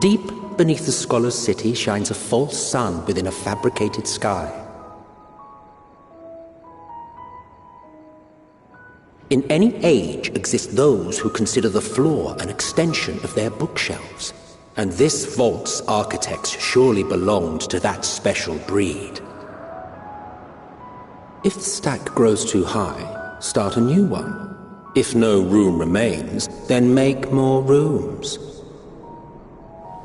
Deep beneath the scholar's city shines a false sun within a fabricated sky. In any age exist those who consider the floor an extension of their bookshelves, and this vault's architects surely belonged to that special breed. If the stack grows too high, start a new one. If no room remains, then make more rooms.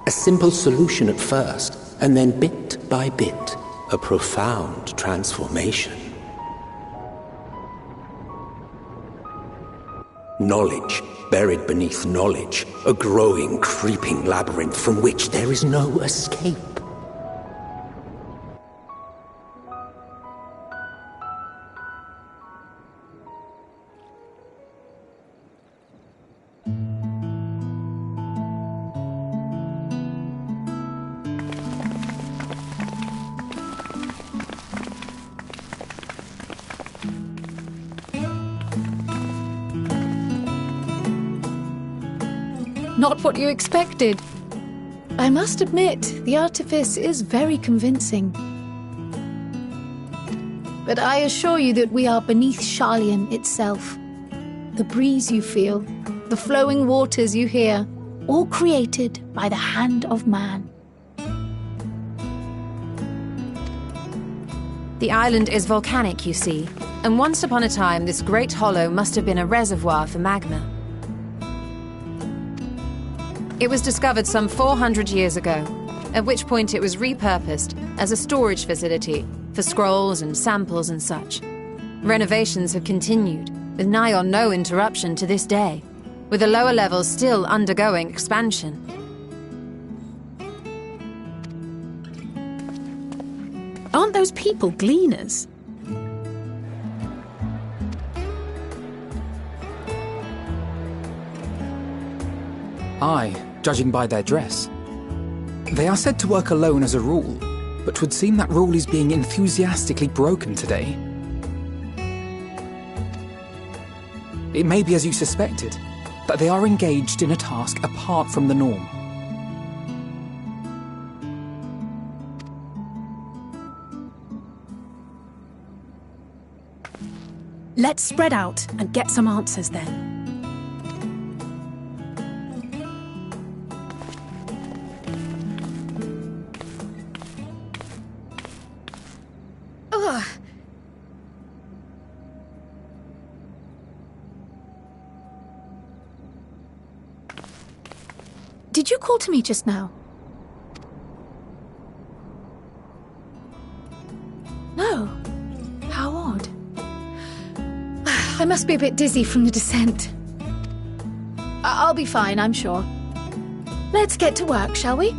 A simple solution at first, and then bit by bit, a profound transformation. Knowledge buried beneath knowledge, a growing, creeping labyrinth from which there is no escape. Not what you expected. I must admit, the artifice is very convincing. But I assure you that we are beneath Sharlayan itself. The breeze you feel, the flowing waters you hear, all created by the hand of man. The island is volcanic, you see, and once upon a time this great hollow must have been a reservoir for magma. It was discovered some 400 years ago, at which point it was repurposed as a storage facility for scrolls and samples and such. Renovations have continued, with nigh on no interruption to this day, with the lower levels still undergoing expansion. Aren't those people gleaners? Aye, judging by their dress. They are said to work alone as a rule, but 'twould seem that rule is being enthusiastically broken today. It may be as you suspected, that they are engaged in a task apart from the norm. Let's spread out and get some answers then. Ugh. Did you call to me just now? No. How odd. I must be a bit dizzy from the descent. I'll be fine, I'm sure. Let's get to work, shall we?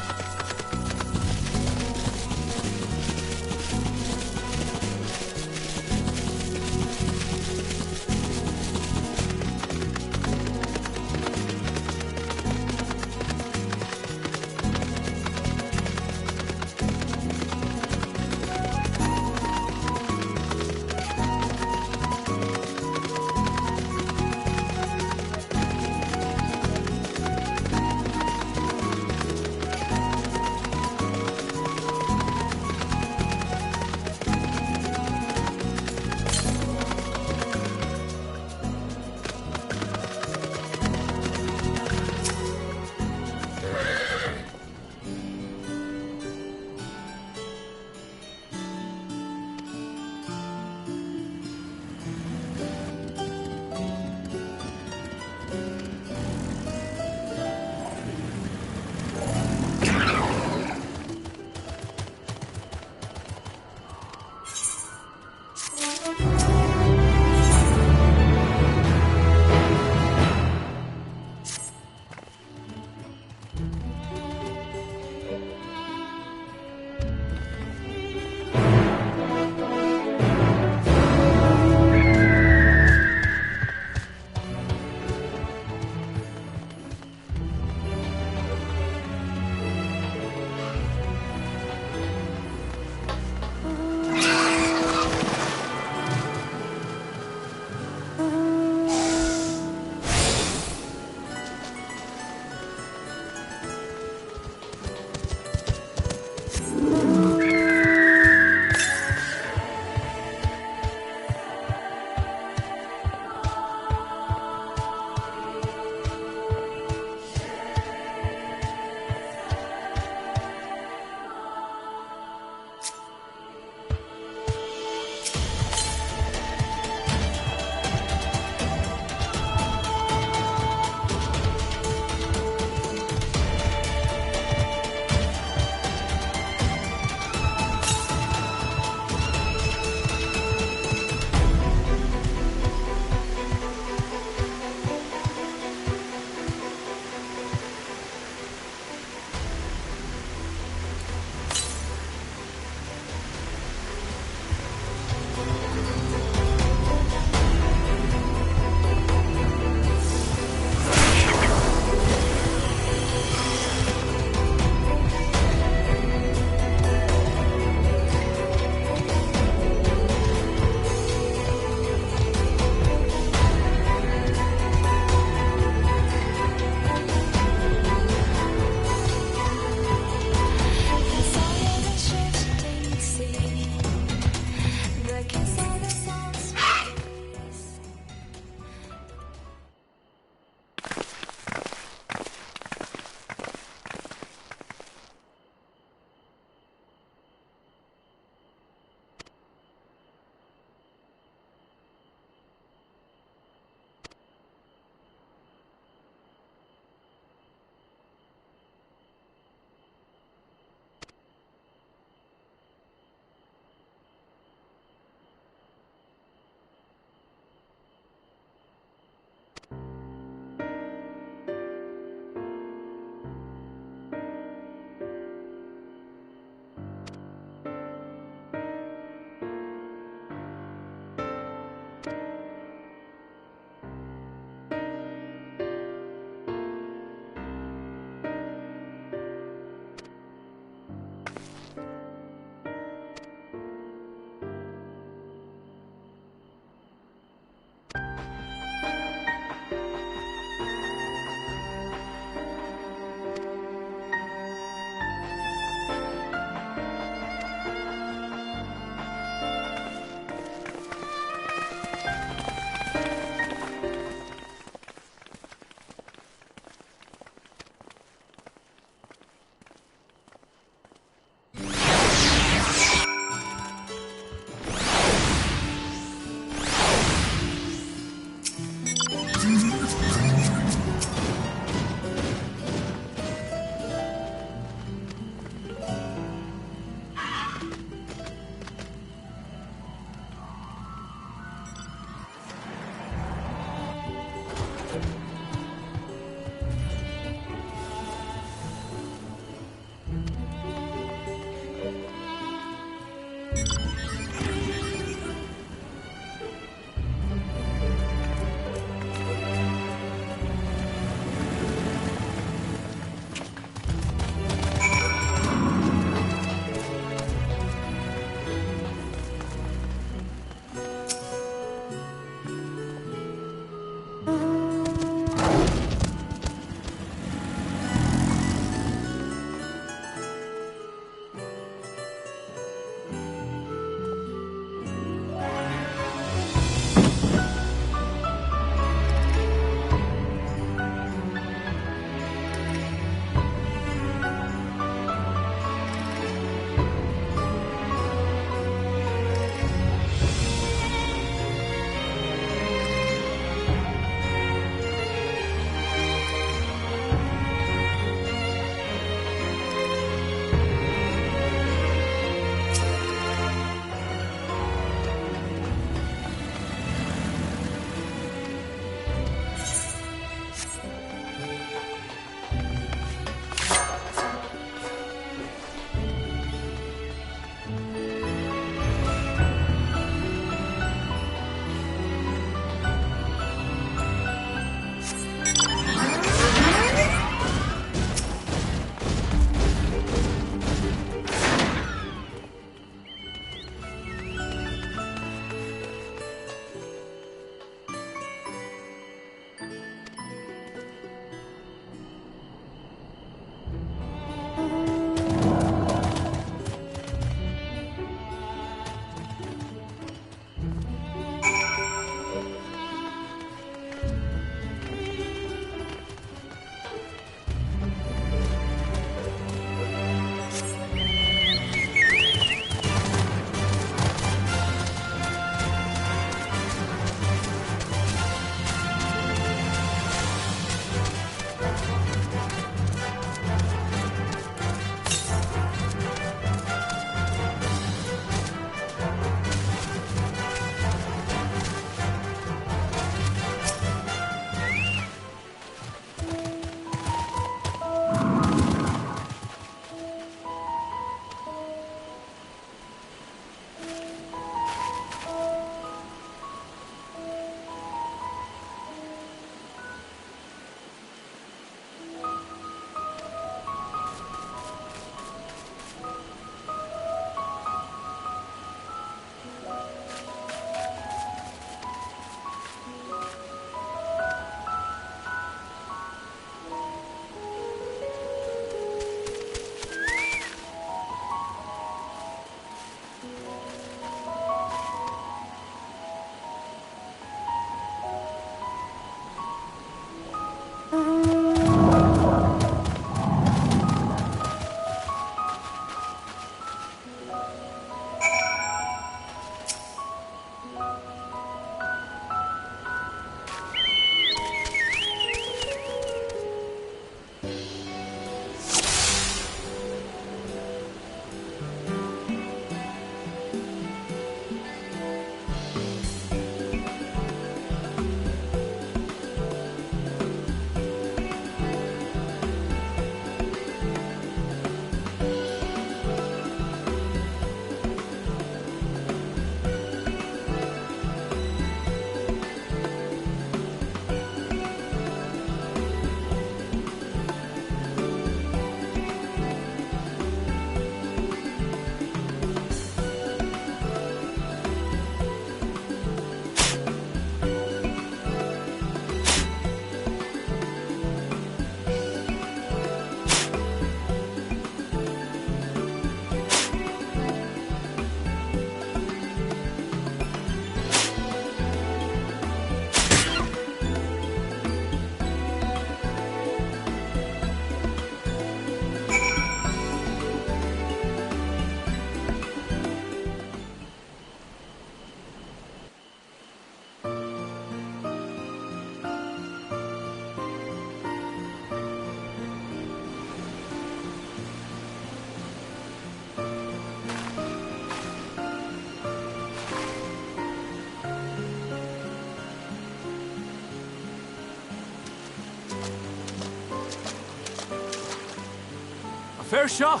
Fair shot.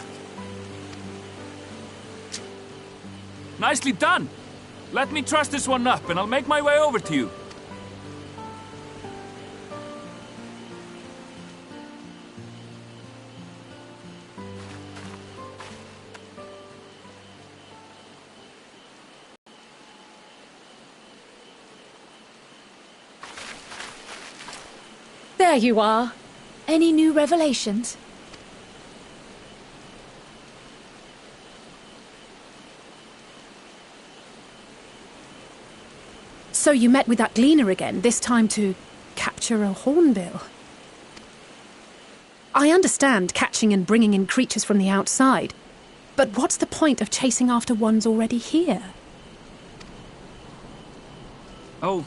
Nicely done. Let me truss this one up, and I'll make my way over to you. There you are. Any new revelations? So you met with that gleaner again, this time to capture a hornbill. I understand catching and bringing in creatures from the outside, but what's the point of chasing after ones already here? Oh,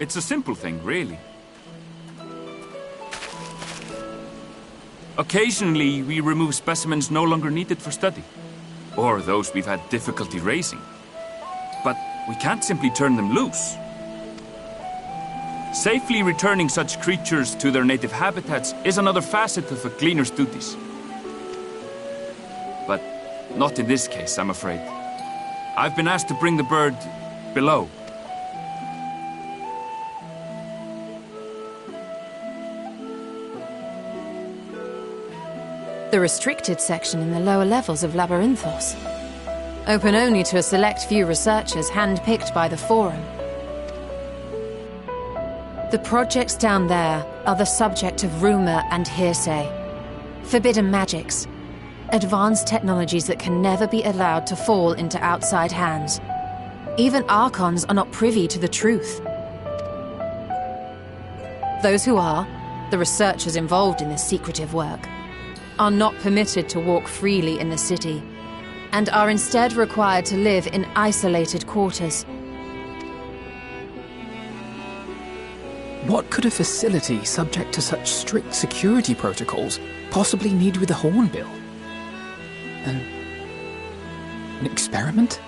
it's a simple thing, really. Occasionally, we remove specimens no longer needed for study, or those we've had difficulty raising. But we can't simply turn them loose. Safely returning such creatures to their native habitats is another facet of a gleaner's duties. But not in this case, I'm afraid. I've been asked to bring the bird below. The restricted section in the lower levels of Labyrinthos. Open only to a select few researchers handpicked by the Forum. The projects down there are the subject of rumor and hearsay. Forbidden magics. Advanced technologies that can never be allowed to fall into outside hands. Even Archons are not privy to the truth. Those who are, the researchers involved in this secretive work, are not permitted to walk freely in the city, and are instead required to live in isolated quarters. What could a facility subject to such strict security protocols possibly need with a hornbill? An experiment?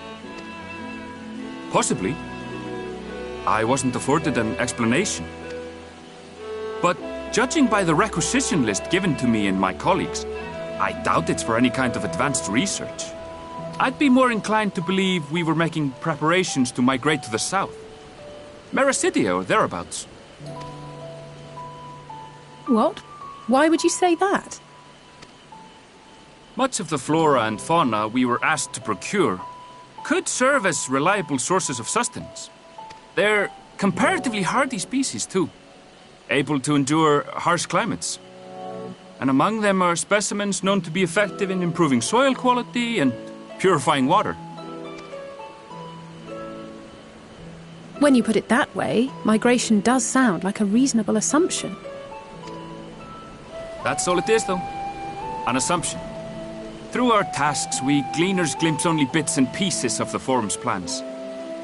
Possibly. I wasn't afforded an explanation. But judging by the requisition list given to me and my colleagues, I doubt it's for any kind of advanced research. I'd be more inclined to believe we were making preparations to migrate to the south. Mericidia or thereabouts. What? Why would you say that? Much of the flora and fauna we were asked to procure could serve as reliable sources of sustenance. They're comparatively hardy species, too, able to endure harsh climates. And among them are specimens known to be effective in improving soil quality and purifying water. When you put it that way, migration does sound like a reasonable assumption. That's all it is, though. An assumption. Through our tasks, we gleaners glimpse only bits and pieces of the Forum's plans.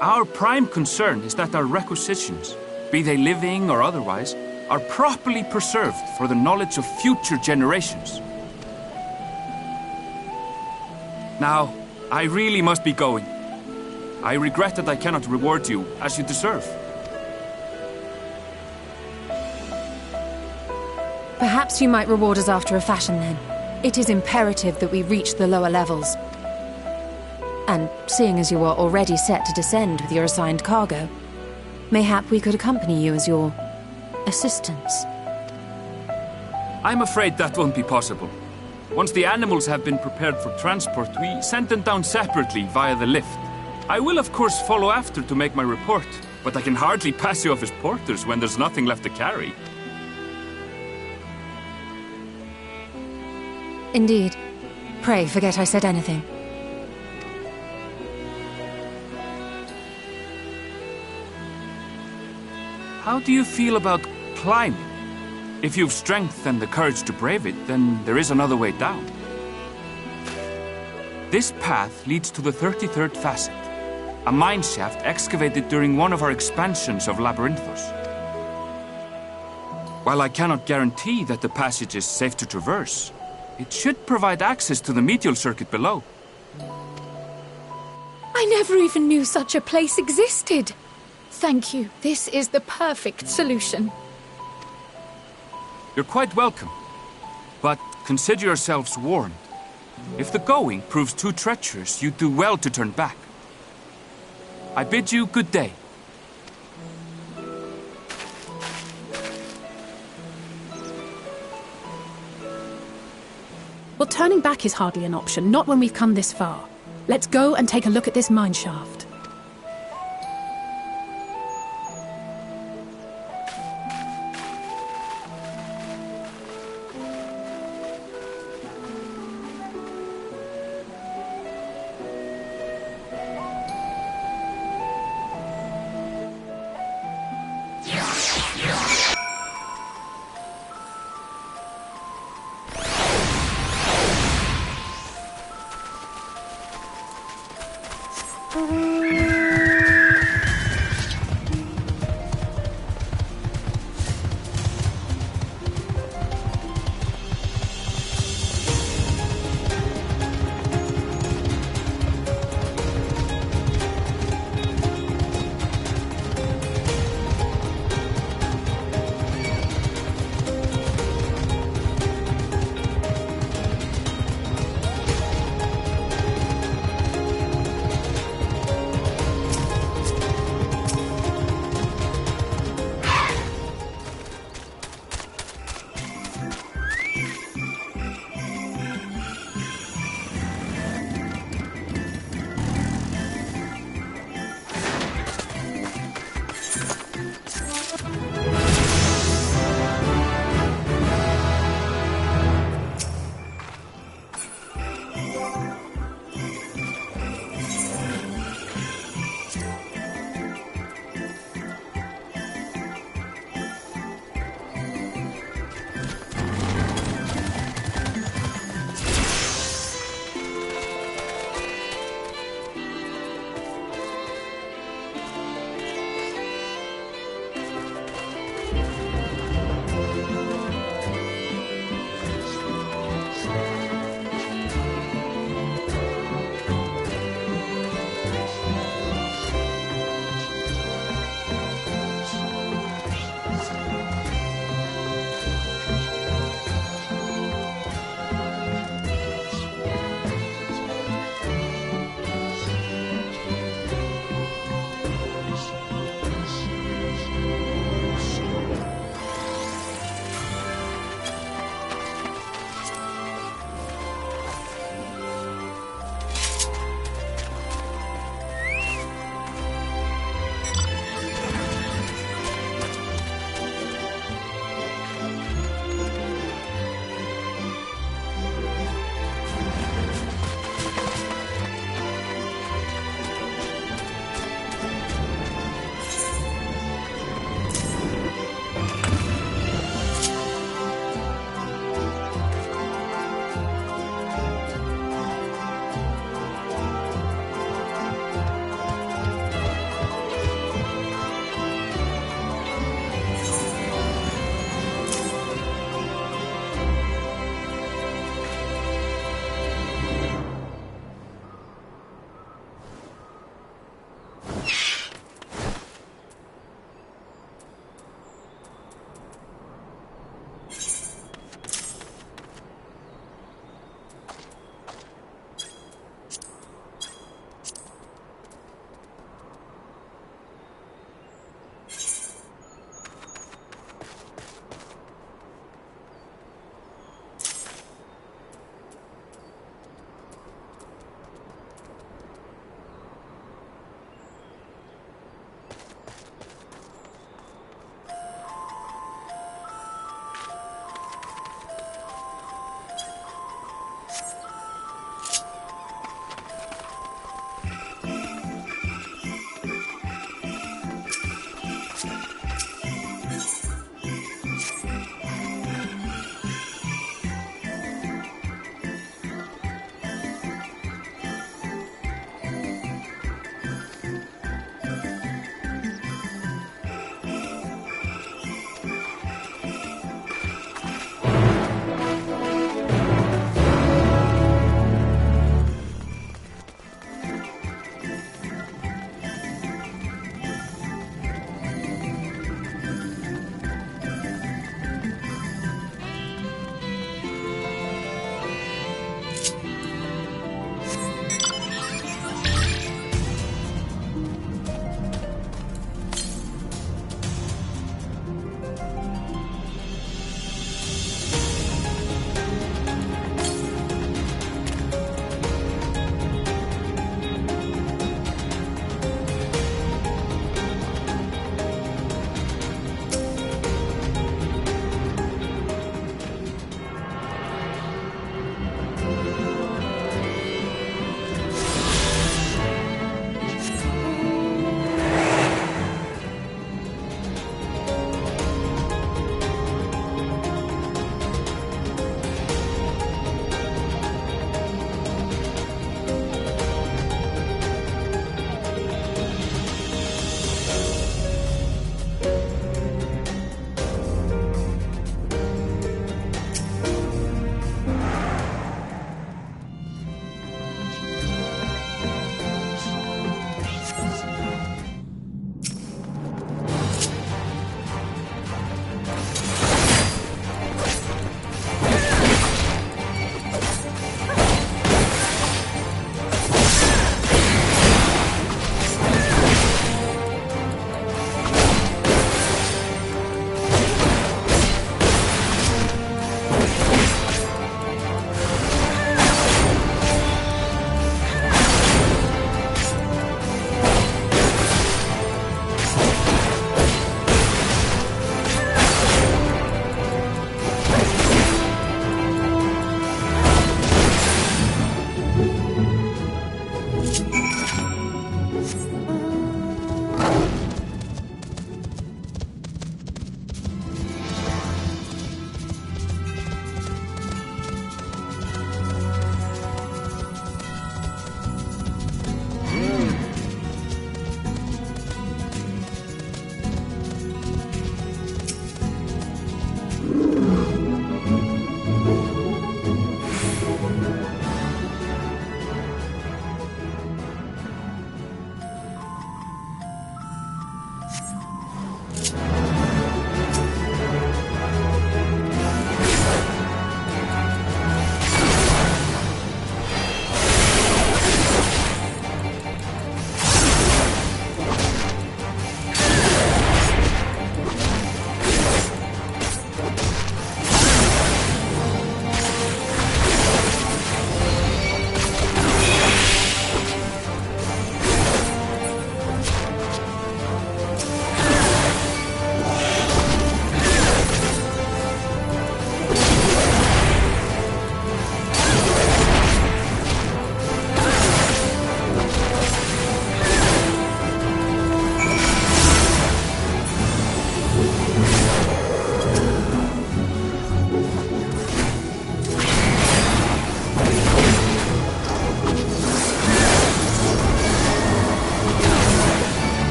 Our prime concern is that our requisitions, be they living or otherwise, are properly preserved for the knowledge of future generations. Now, I really must be going. I regret that I cannot reward you as you deserve. Perhaps you might reward us after a fashion, then. It is imperative that we reach the lower levels. And seeing as you are already set to descend with your assigned cargo, mayhap we could accompany you as your assistants. I'm afraid that won't be possible. Once the animals have been prepared for transport, we send them down separately via the lift. I will of course follow after to make my report, but I can hardly pass you off as porters when there's nothing left to carry. Indeed. Pray forget I said anything. How do you feel about climbing? If you've strength and the courage to brave it, then there is another way down. This path leads to the 33rd facet, a mineshaft excavated during one of our expansions of Labyrinthos. While I cannot guarantee that the passage is safe to traverse, it should provide access to the medial circuit below. I never even knew such a place existed. Thank you. This is the perfect solution. You're quite welcome. But consider yourselves warned. If the going proves too treacherous, you do well to turn back. I bid you good day. Well, turning back is hardly an option, not when we've come this far. Let's go and take a look at this mine shaft.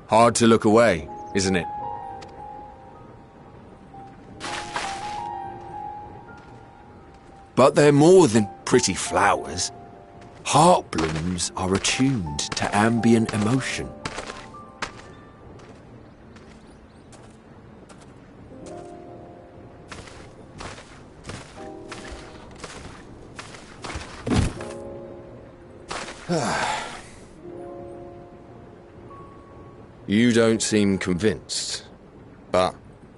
Hard to look away, isn't it? But they're more than pretty flowers. Heart blooms are attuned to ambient emotion. You don't seem convinced, but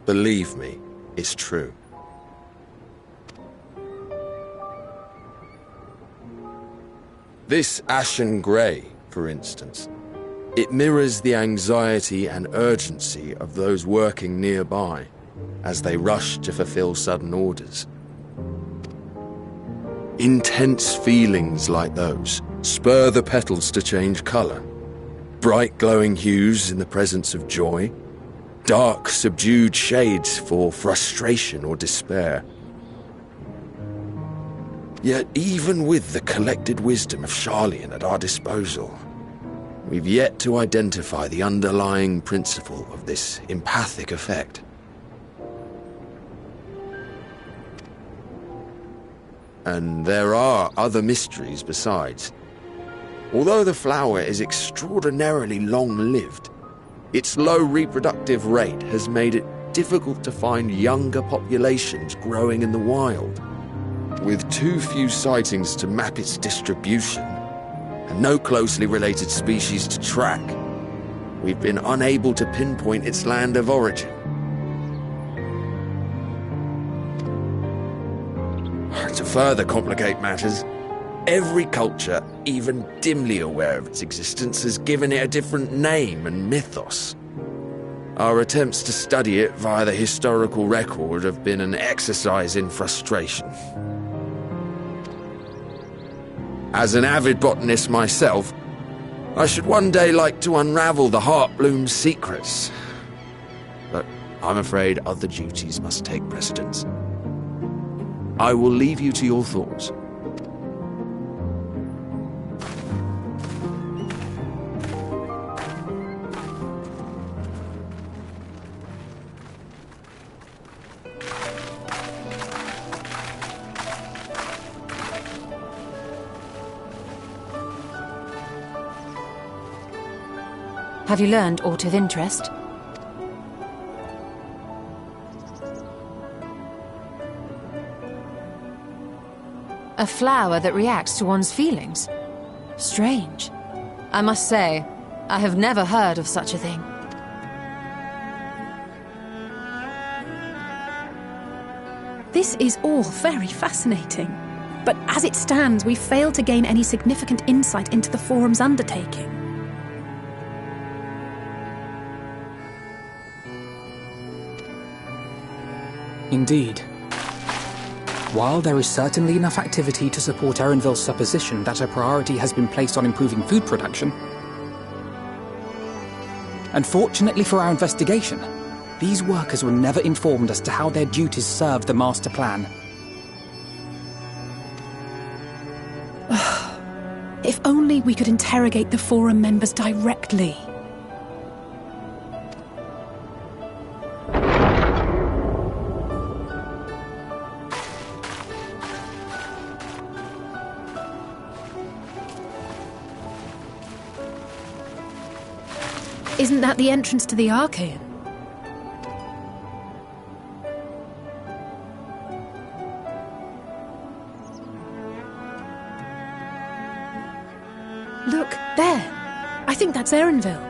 believe me, it's true. This ashen grey, for instance, it mirrors the anxiety and urgency of those working nearby as they rush to fulfill sudden orders. Intense feelings like those spur the petals to change colour. Bright glowing hues in the presence of joy, dark subdued shades for frustration or despair. Yet even with the collected wisdom of Sharlayan at our disposal, we've yet to identify the underlying principle of this empathic effect. And there are other mysteries besides. Although the flower is extraordinarily long-lived, its low reproductive rate has made it difficult to find younger populations growing in the wild. With too few sightings to map its distribution, and no closely related species to track, we've been unable to pinpoint its land of origin. To further complicate matters, every culture, even dimly aware of its existence, has given it a different name and mythos. Our attempts to study it via the historical record have been an exercise in frustration. As an avid botanist myself, I should one day like to unravel the Heartbloom's secrets. But I'm afraid other duties must take precedence. I will leave you to your thoughts. Have you learned aught of interest? A flower that reacts to one's feelings? Strange. I must say, I have never heard of such a thing. This is all very fascinating. But as it stands, we've failed to gain any significant insight into the Forum's undertaking. Indeed. While there is certainly enough activity to support Erenville's supposition that a priority has been placed on improving food production, unfortunately for our investigation, these workers were never informed as to how their duties served the master plan. If only we could interrogate the Forum members directly. Isn't that the entrance to the Archaean? Look, there. I think that's Erenville.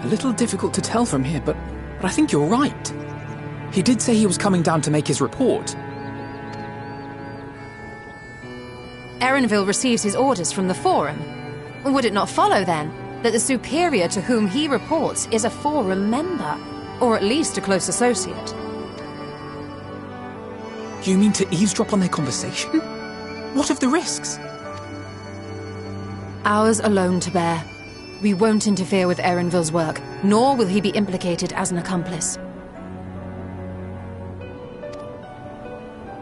A little difficult to tell from here, but I think you're right. He did say he was coming down to make his report. Erenville receives his orders from the Forum. Would it not follow, then, that the superior to whom he reports is a Forum member, or at least a close associate? You mean to eavesdrop on their conversation? What of the risks? Ours alone to bear. We won't interfere with Erenville's work, nor will he be implicated as an accomplice.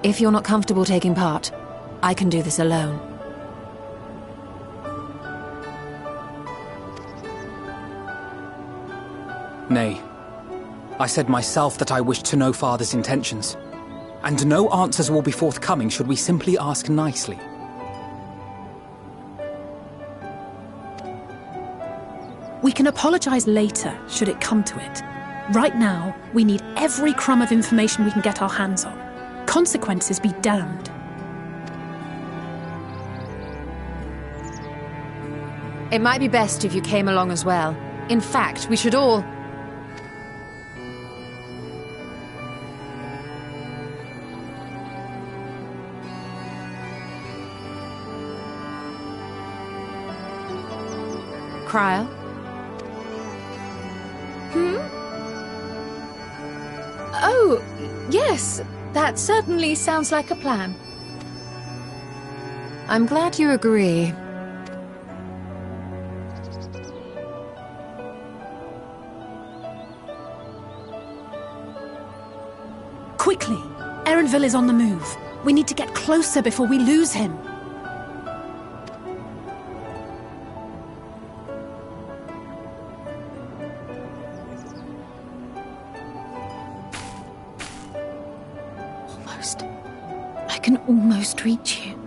If you're not comfortable taking part, I can do this alone. Nay. I said myself that I wished to know Father's intentions. And no answers will be forthcoming should we simply ask nicely. We can apologize later, should it come to it. Right now, we need every crumb of information we can get our hands on. Consequences be damned. It might be best if you came along as well. In fact, we should all... Cryo? Oh, yes. That certainly sounds like a plan. I'm glad you agree. Quickly! Erenville is on the move. We need to get closer before we lose him. I can almost reach you.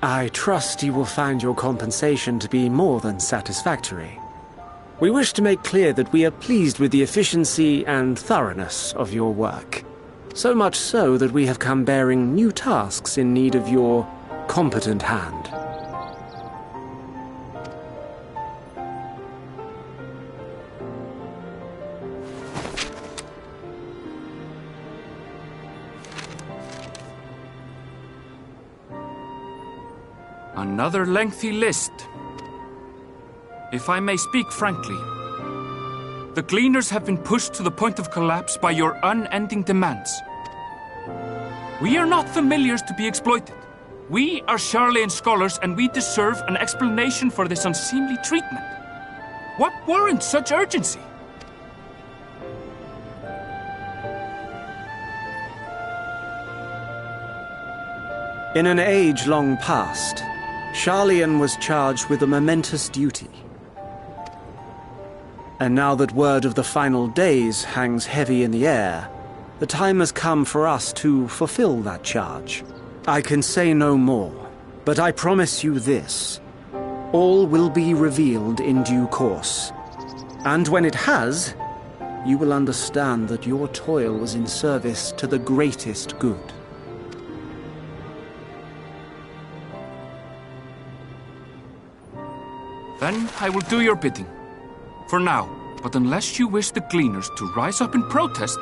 I trust you will find your compensation to be more than satisfactory. We wish to make clear that we are pleased with the efficiency and thoroughness of your work. So much so that we have come bearing new tasks in need of your competent hand. Another lengthy list. If I may speak frankly, the Gleaners have been pushed to the point of collapse by your unending demands. We are not familiars to be exploited. We are Sharlayan scholars, and we deserve an explanation for this unseemly treatment. What warrants such urgency? In an age long past, Sharlayan was charged with a momentous duty. And now that word of the final days hangs heavy in the air, the time has come for us to fulfill that charge. I can say no more, but I promise you this. All will be revealed in due course. And when it has, you will understand that your toil was in service to the greatest good. Then I will do your bidding. For now, but unless you wish the Gleaners to rise up in protest,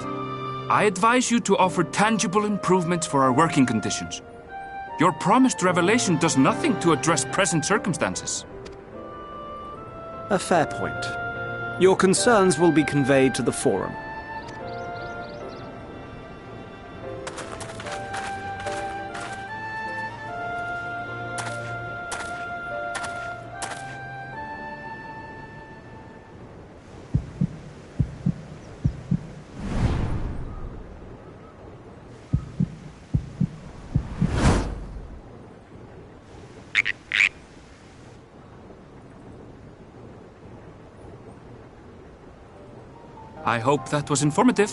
I advise you to offer tangible improvements for our working conditions. Your promised revelation does nothing to address present circumstances. A fair point. Your concerns will be conveyed to the Forum. I hope that was informative.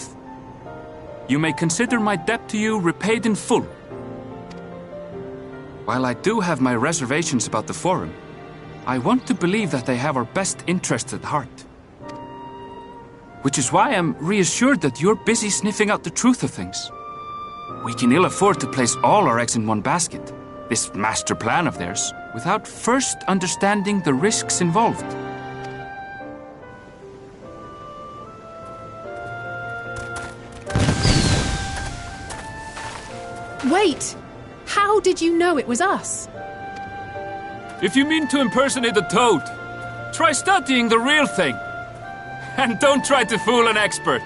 You may consider my debt to you repaid in full. While I do have my reservations about the Forum, I want to believe that they have our best interests at heart. Which is why I'm reassured that you're busy sniffing out the truth of things. We can ill afford to place all our eggs in one basket, this master plan of theirs, without first understanding the risks involved. Wait! How did you know it was us? If you mean to impersonate a toad, try studying the real thing. And don't try to fool an expert.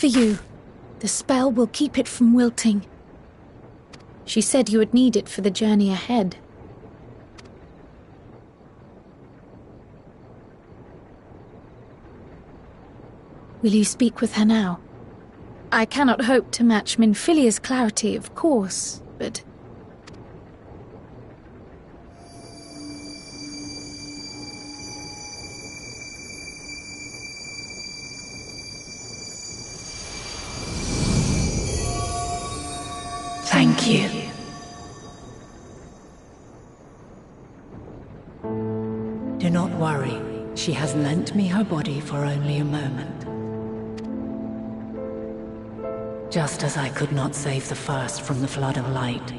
For you. The spell will keep it from wilting. She said you would need it for the journey ahead. Will you speak with her now? I cannot hope to match Minfilia's clarity, of course, but... Thank you. Do not worry. She has lent me her body for only a moment. Just as I could not save the first from the flood of light,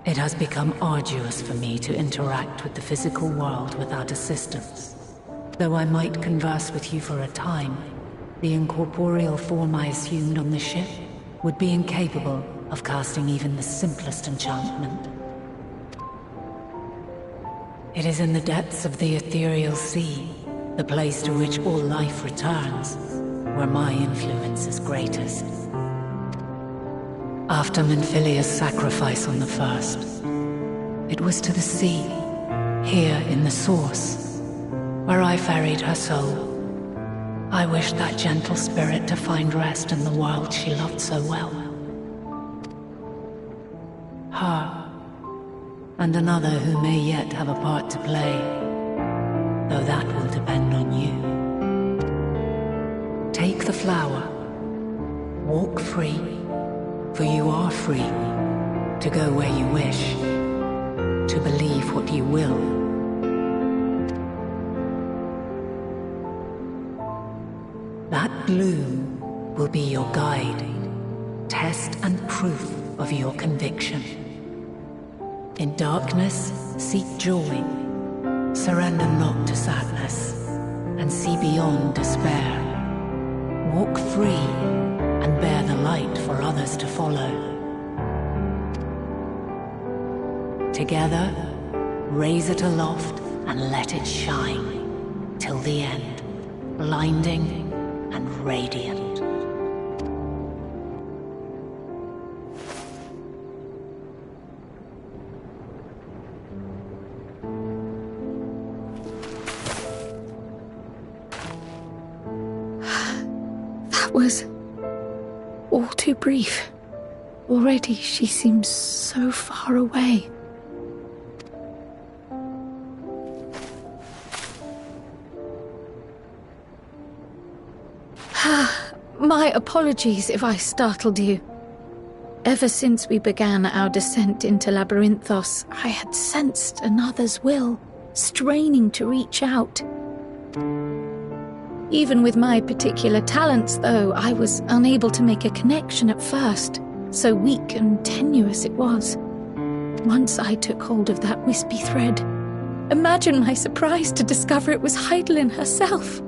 it has become arduous for me to interact with the physical world without assistance. Though I might converse with you for a time, the incorporeal form I assumed on the ship would be incapable of casting even the simplest enchantment. It is in the depths of the ethereal sea, the place to which all life returns, where my influence is greatest. After Menphilia's sacrifice on the first, it was to the sea, here in the Source, where I ferried her soul. I wished that gentle spirit to find rest in the world she loved so well. Her, and another who may yet have a part to play, though that will depend on you. Take the flower, walk free, for you are free, to go where you wish, to believe what you will. That bloom will be your guide, test and proof of your conviction. In darkness, seek joy, surrender not to sadness, and see beyond despair. Walk free, and bear the light for others to follow. Together, raise it aloft and let it shine, till the end, blinding and radiant. That was all too brief. Already she seems so far away. My apologies if I startled you. Ever since we began our descent into Labyrinthos, I had sensed another's will, straining to reach out. Even with my particular talents, though, I was unable to make a connection at first, so weak and tenuous it was. Once I took hold of that wispy thread, imagine my surprise to discover it was Hydaelyn herself.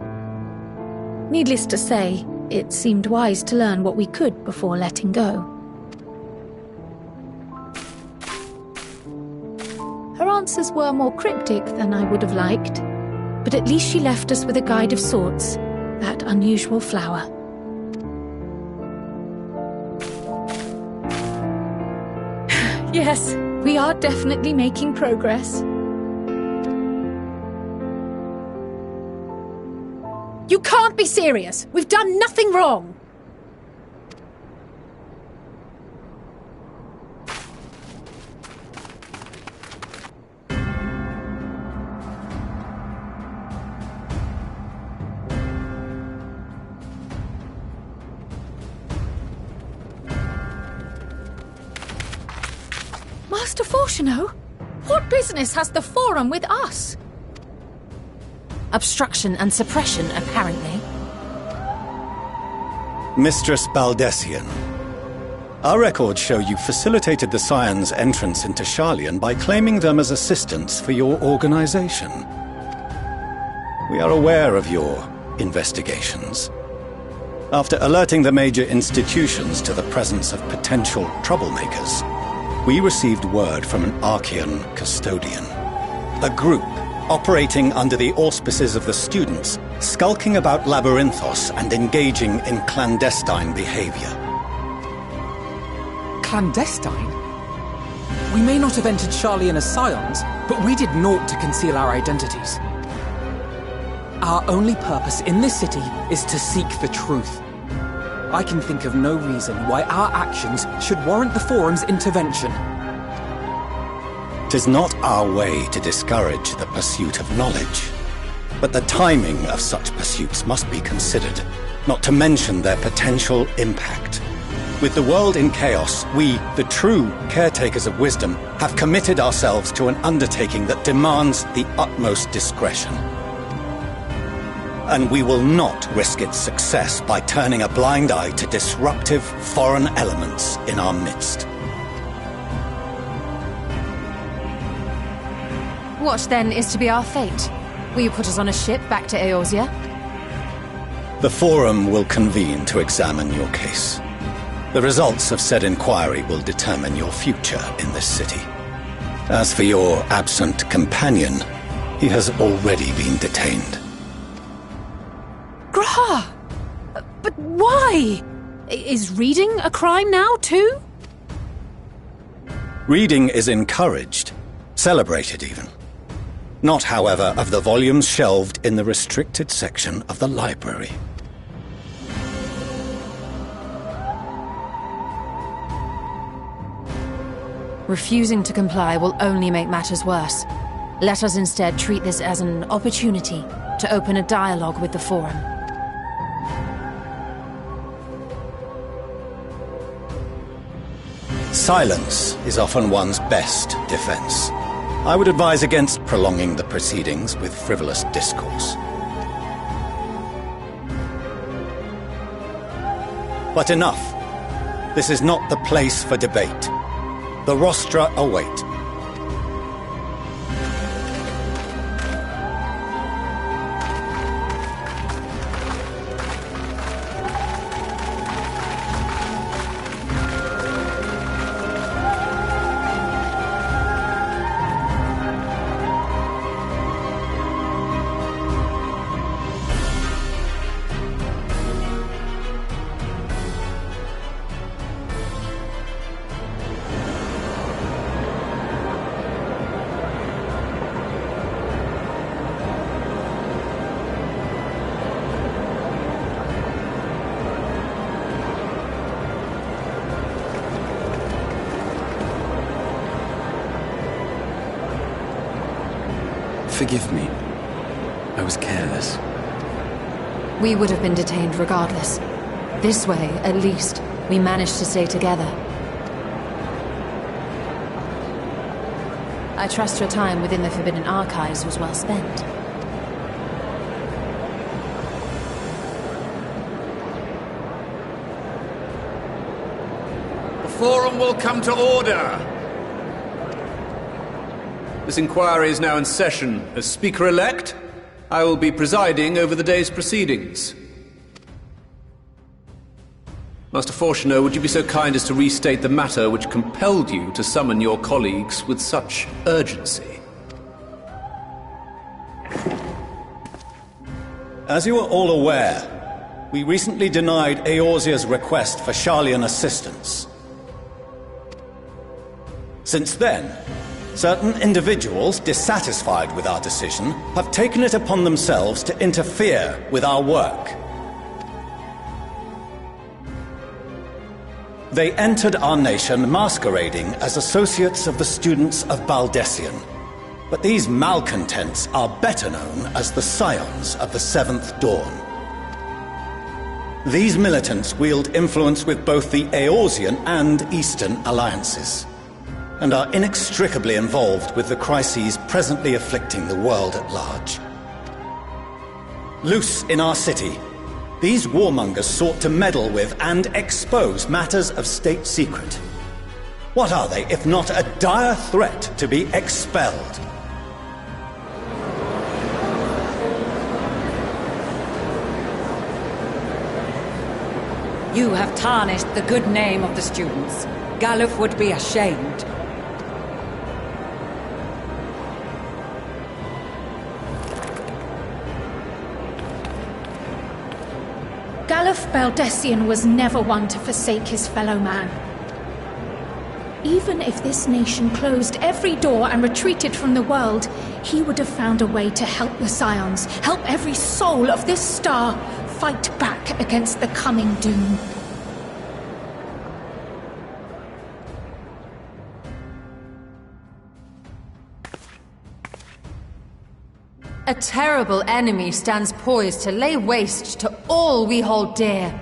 Needless to say, it seemed wise to learn what we could before letting go. Her answers were more cryptic than I would have liked, but at least she left us with a guide of sorts, that unusual flower. Yes, we are definitely making progress. You can't be serious! We've done nothing wrong! Master Fortuno? What business has the Forum with us? Obstruction and suppression, apparently. Mistress Baldessian, our records show you facilitated the Scions' entrance into Sharlayan by claiming them as assistants for your organization. We are aware of your investigations. After alerting the major institutions to the presence of potential troublemakers, we received word from an Archean custodian, a group operating under the auspices of the students, skulking about Labyrinthos and engaging in clandestine behavior. Clandestine? We may not have entered Sharlayan as Scions, but we did naught to conceal our identities. Our only purpose in this city is to seek the truth. I can think of no reason why our actions should warrant the Forum's intervention. 'Tis not our way to discourage the pursuit of knowledge, but the timing of such pursuits must be considered, not to mention their potential impact. With the world in chaos, we, the true caretakers of wisdom, have committed ourselves to an undertaking that demands the utmost discretion. And we will not risk its success by turning a blind eye to disruptive foreign elements in our midst. What, then, is to be our fate? Will you put us on a ship back to Eorzea? The Forum will convene to examine your case. The results of said inquiry will determine your future in this city. As for your absent companion, he has already been detained. Grah! But why? Is reading a crime now, too? Reading is encouraged, celebrated even. Not, however, of the volumes shelved in the restricted section of the library. Refusing to comply will only make matters worse. Let us instead treat this as an opportunity to open a dialogue with the Forum. Silence is often one's best defense. I would advise against prolonging the proceedings with frivolous discourse. But enough. This is not the place for debate. The rostra await. Forgive me. I was careless. We would have been detained regardless. This way, at least, we managed to stay together. I trust your time within the Forbidden Archives was well spent. The Forum will come to order! This inquiry is now in session. As Speaker-elect, I will be presiding over the day's proceedings. Master Fortuner, would you be so kind as to restate the matter which compelled you to summon your colleagues with such urgency? As you are all aware, we recently denied Eorzea's request for Sharlayan assistance. Since then, certain individuals dissatisfied with our decision have taken it upon themselves to interfere with our work. They entered our nation masquerading as associates of the students of Baldesion. But these malcontents are better known as the Scions of the Seventh Dawn. These militants wield influence with both the Eorzean and Eastern alliances, and are inextricably involved with the crises presently afflicting the world at large. Loose in our city, these warmongers sought to meddle with and expose matters of state secret. What are they, if not a dire threat to be expelled? You have tarnished the good name of the students. Galuf would be ashamed. Galuf Baldessian was never one to forsake his fellow man. Even if this nation closed every door and retreated from the world, he would have found a way to help the Scions, help every soul of this star fight back against the coming doom. A terrible enemy stands poised to lay waste to all we hold dear.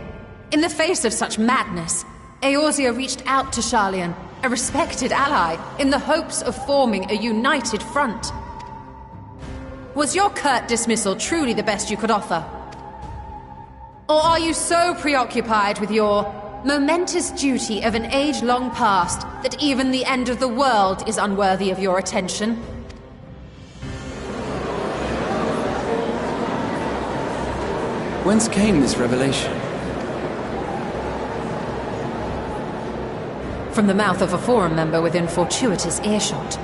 In the face of such madness, Eorzea reached out to Sharlayan, a respected ally, in the hopes of forming a united front. Was your curt dismissal truly the best you could offer? Or are you so preoccupied with your momentous duty of an age long past that even the end of the world is unworthy of your attention? Whence came this revelation? From the mouth of a Forum member within fortuitous earshot.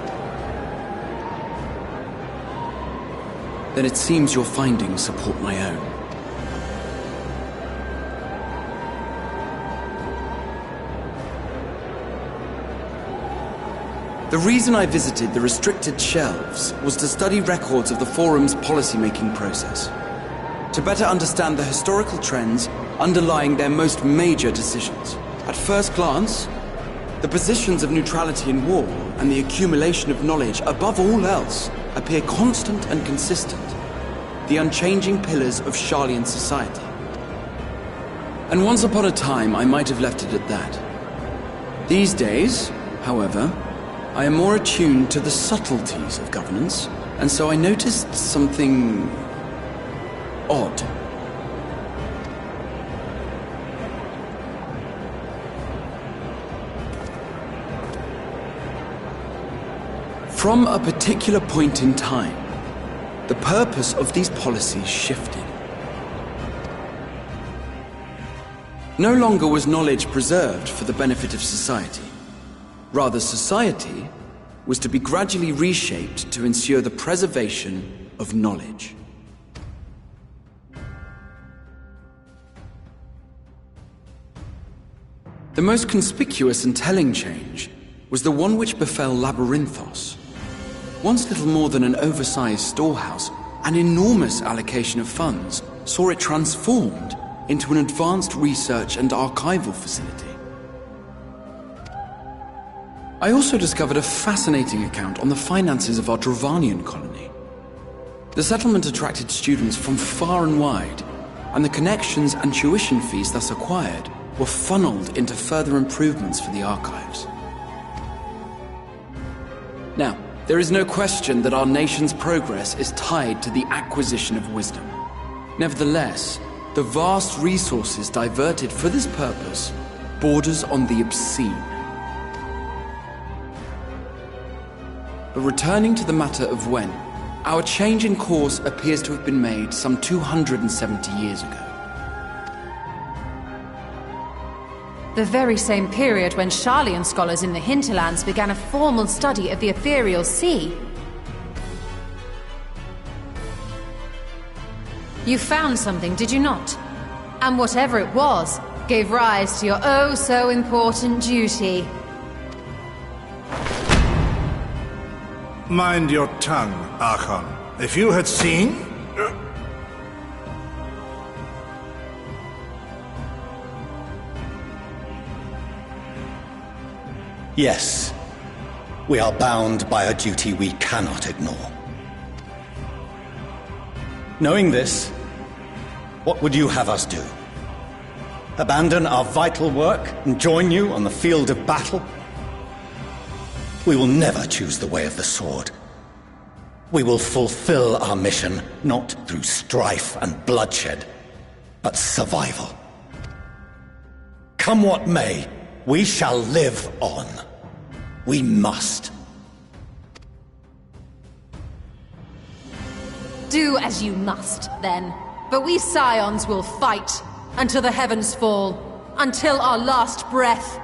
Then it seems your findings support my own. The reason I visited the restricted shelves was to study records of the Forum's policymaking process, to better understand the historical trends underlying their most major decisions. At first glance, the positions of neutrality in war and the accumulation of knowledge above all else appear constant and consistent, the unchanging pillars of Sharlayan society. And once upon a time, I might have left it at that. These days, however, I am more attuned to the subtleties of governance, and so I noticed something odd. From a particular point in time, the purpose of these policies shifted. No longer was knowledge preserved for the benefit of society. Rather, society was to be gradually reshaped to ensure the preservation of knowledge. The most conspicuous and telling change was the one which befell Labyrinthos. Once little more than an oversized storehouse, an enormous allocation of funds saw it transformed into an advanced research and archival facility. I also discovered a fascinating account on the finances of our Dravanian colony. The settlement attracted students from far and wide, and the connections and tuition fees thus acquired were funneled into further improvements for the archives. Now, there is no question that our nation's progress is tied to the acquisition of wisdom. Nevertheless, the vast resources diverted for this purpose borders on the obscene. But returning to the matter of when, our change in course appears to have been made some 270 years ago. The very same period when Sharlayan scholars in the hinterlands began a formal study of the ethereal sea. You found something, did you not? And whatever it was, gave rise to your oh-so-important duty. Mind your tongue, Archon. If you had seen... Yes, we are bound by a duty we cannot ignore. Knowing this, what would you have us do? Abandon our vital work and join you on the field of battle? We will never choose the way of the sword. We will fulfill our mission not through strife and bloodshed, but survival. Come what may, we shall live on. We must. Do as you must, then. But we Scions will fight until the heavens fall, until our last breath.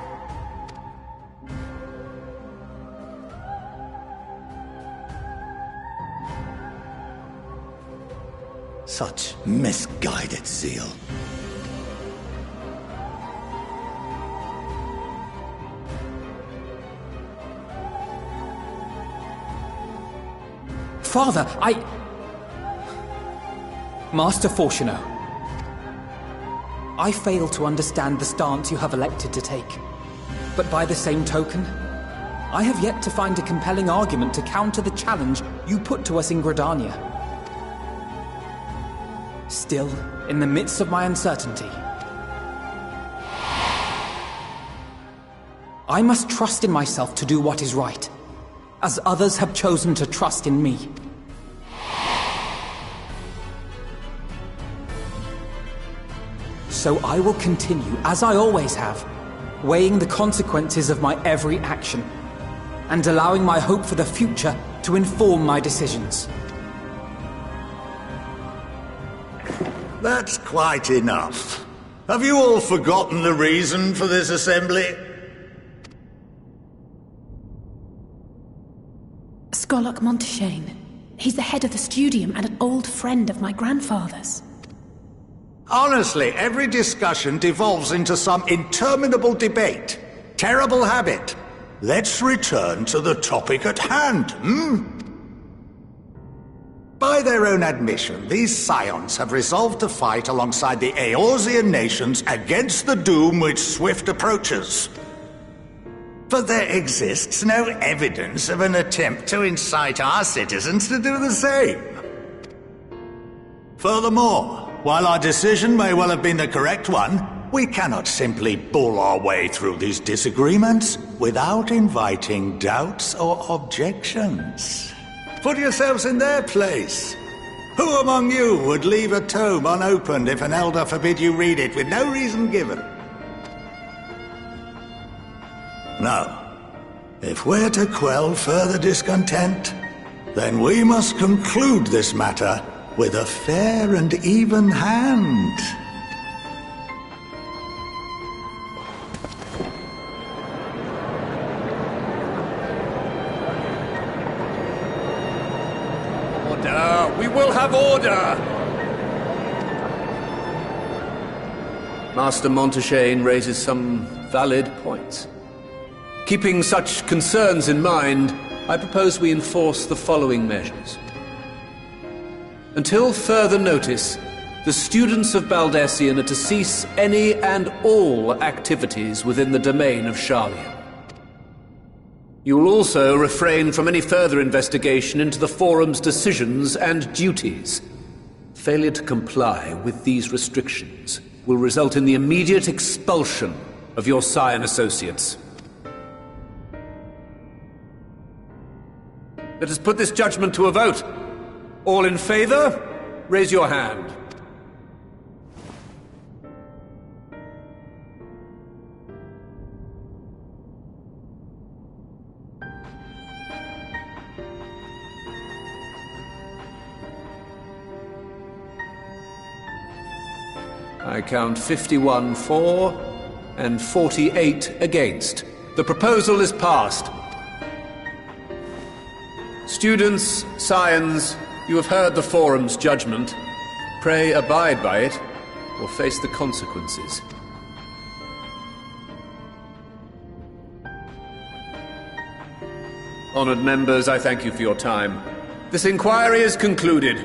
Such misguided zeal. Father, Master Fortuno, I fail to understand the stance you have elected to take. But by the same token, I have yet to find a compelling argument to counter the challenge you put to us in Gridania. Still, in the midst of my uncertainty, I must trust in myself to do what is right, as others have chosen to trust in me. So I will continue, as I always have, weighing the consequences of my every action, and allowing my hope for the future to inform my decisions. That's quite enough. Have you all forgotten the reason for this assembly? Skolok Monteshane. He's the head of the Studium and an old friend of my grandfather's. Honestly, every discussion devolves into some interminable debate. Terrible habit. let's return to the topic at hand, By their own admission, these Scions have resolved to fight alongside the Eorzean nations against the doom which swift approaches. But there exists no evidence of an attempt to incite our citizens to do the same. Furthermore, while our decision may well have been the correct one, we cannot simply bull our way through these disagreements without inviting doubts or objections. Put yourselves in their place. Who among you would leave a tome unopened if an elder forbid you read it with no reason given? Now, if we're to quell further discontent, then we must conclude this matter with a fair and even hand. Order! We will have order! Master Montaigne raises some valid points. Keeping such concerns in mind, I propose we enforce the following measures. Until further notice, the students of Baldesion are to cease any and all activities within the domain of Sharlayan. You will also refrain from any further investigation into the Forum's decisions and duties. Failure to comply with these restrictions will result in the immediate expulsion of your Scion associates. Let us put this judgment to a vote. All in favor, raise your hand. I count 51 for and 48 against. The proposal is passed. Students, Scions, you have heard the Forum's judgment. Pray abide by it, or face the consequences. Honored members, I thank you for your time. This inquiry is concluded.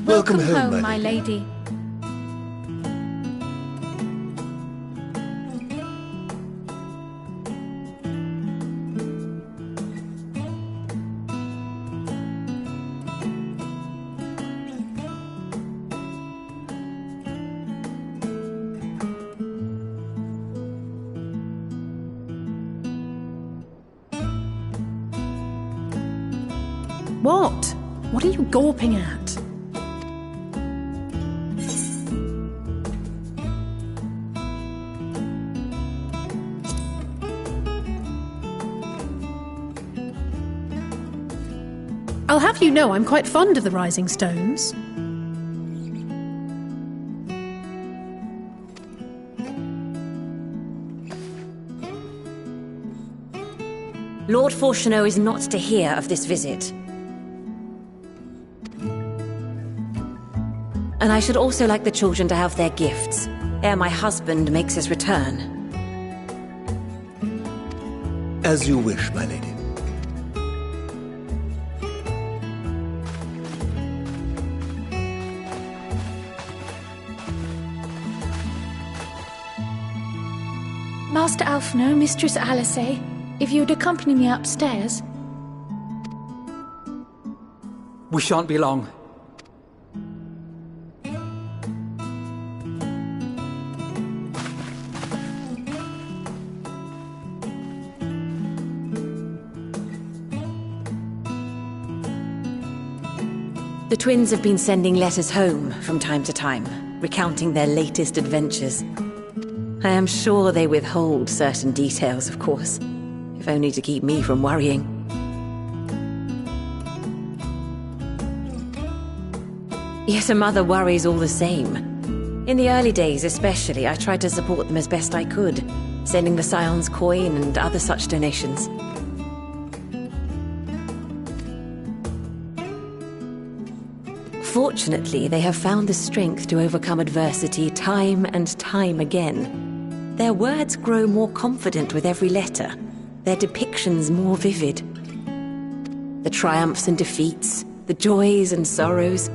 Welcome home, my lady. What? What are you gawping at? I'll have you know I'm quite fond of the Rising Stones. Lord Fortuneau is not to hear of this visit. And I should also like the children to have their gifts, ere my husband makes his return. As you wish, my lady. Master Alphino, Mistress Alice, if you'd accompany me upstairs. We shan't be long. The twins have been sending letters home from time to time, recounting their latest adventures. I am sure they withhold certain details, of course, if only to keep me from worrying. Yet a mother worries all the same. In the early days especially, I tried to support them as best I could, sending the Scions coin and other such donations. Fortunately, they have found the strength to overcome adversity time and time again. Their words grow more confident with every letter, their depictions more vivid. The triumphs and defeats, the joys and sorrows.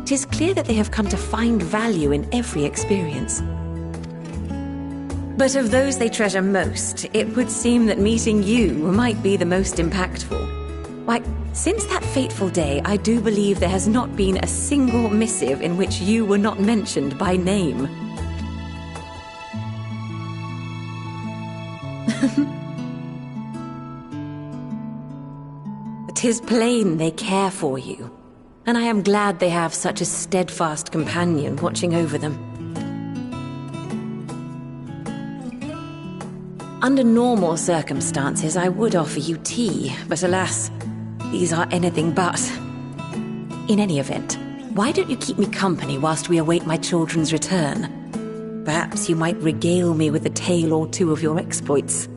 'Tis clear that they have come to find value in every experience. But of those they treasure most, it would seem that meeting you might be the most impactful. Why, since that fateful day, I do believe there has not been a single missive in which you were not mentioned by name. 'Tis plain they care for you, and I am glad they have such a steadfast companion watching over them. Under normal circumstances, I would offer you tea, but alas, these are anything but. In any event, why don't you keep me company whilst we await my children's return? Perhaps you might regale me with a tale or two of your exploits.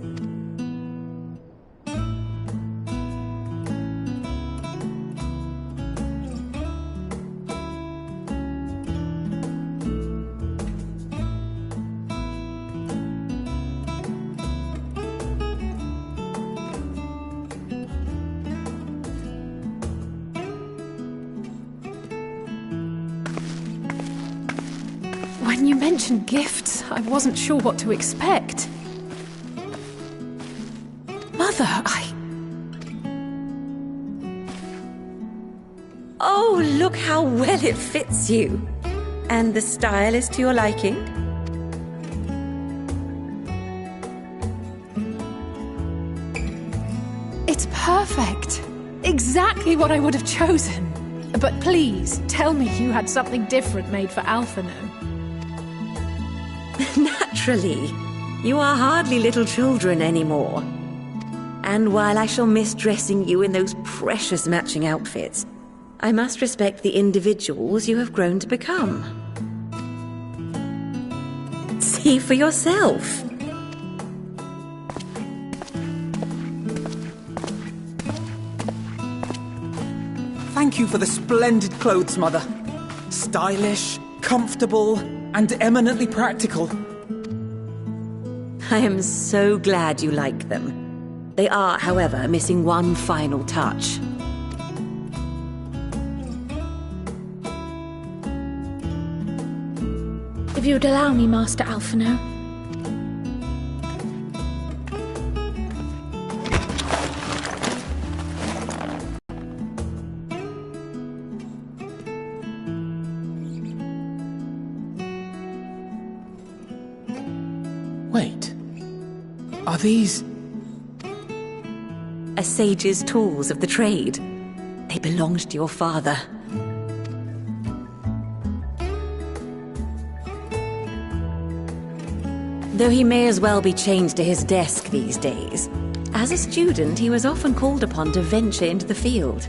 When you mentioned gifts, I wasn't sure what to expect. Mother, Oh, look how well it fits you. And the style is to your liking? It's perfect. Exactly what I would have chosen. But please, tell me you had something different made for Alphino. Naturally. You are hardly little children anymore. And while I shall miss dressing you in those precious matching outfits, I must respect the individuals you have grown to become. See for yourself. Thank you for the splendid clothes, Mother. Stylish, comfortable, and eminently practical. I am so glad you like them. They are, however, missing one final touch. you'd allow me, Master Alphino. Wait. Are these... A sage's tools of the trade. They belonged to your father. Though he may as well be chained to his desk these days, as a student he was often called upon to venture into the field.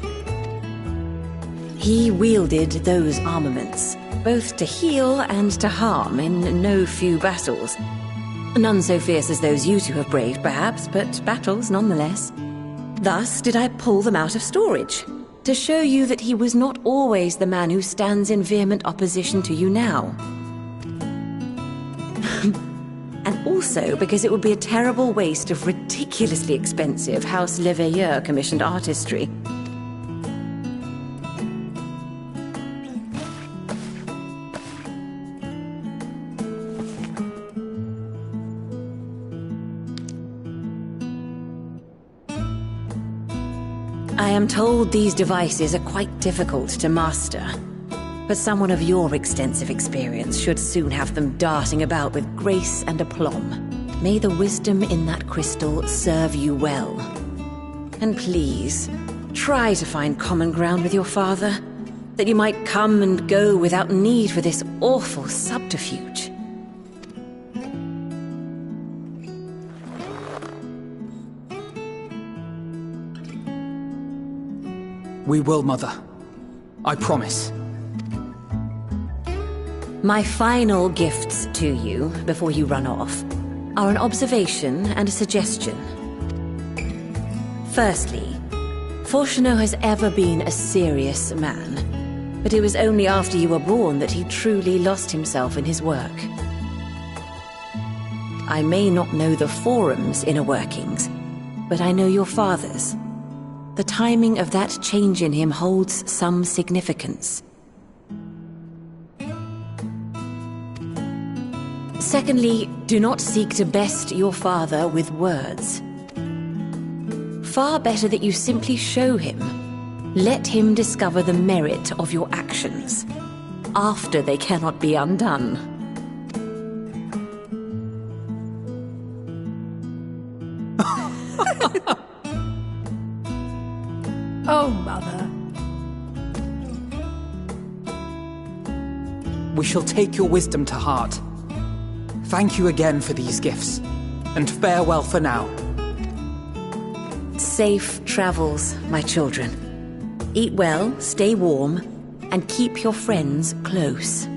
He wielded those armaments, both to heal and to harm in no few battles. None so fierce as those you two have braved, perhaps, but battles nonetheless. Thus did I pull them out of storage, to show you that he was not always the man who stands in vehement opposition to you now. And also because it would be a terrible waste of ridiculously expensive House Leveilleur commissioned artistry. I am told these devices are quite difficult to master, but someone of your extensive experience should soon have them darting about with grace and aplomb. May the wisdom in that crystal serve you well. And please, try to find common ground with your father, that you might come and go without need for this awful subterfuge. We will, Mother. I promise. My final gifts to you, before you run off, are an observation and a suggestion. Firstly, Fortunato has ever been a serious man, but it was only after you were born that he truly lost himself in his work. I may not know the Forum's inner workings, but I know your father's. The timing of that change in him holds some significance. Secondly, do not seek to best your father with words. Far better that you simply show him. Let him discover the merit of your actions, after they cannot be undone. Oh, Mother. We shall take your wisdom to heart. Thank you again for these gifts, and farewell for now. Safe travels, my children. Eat well, stay warm, and keep your friends close.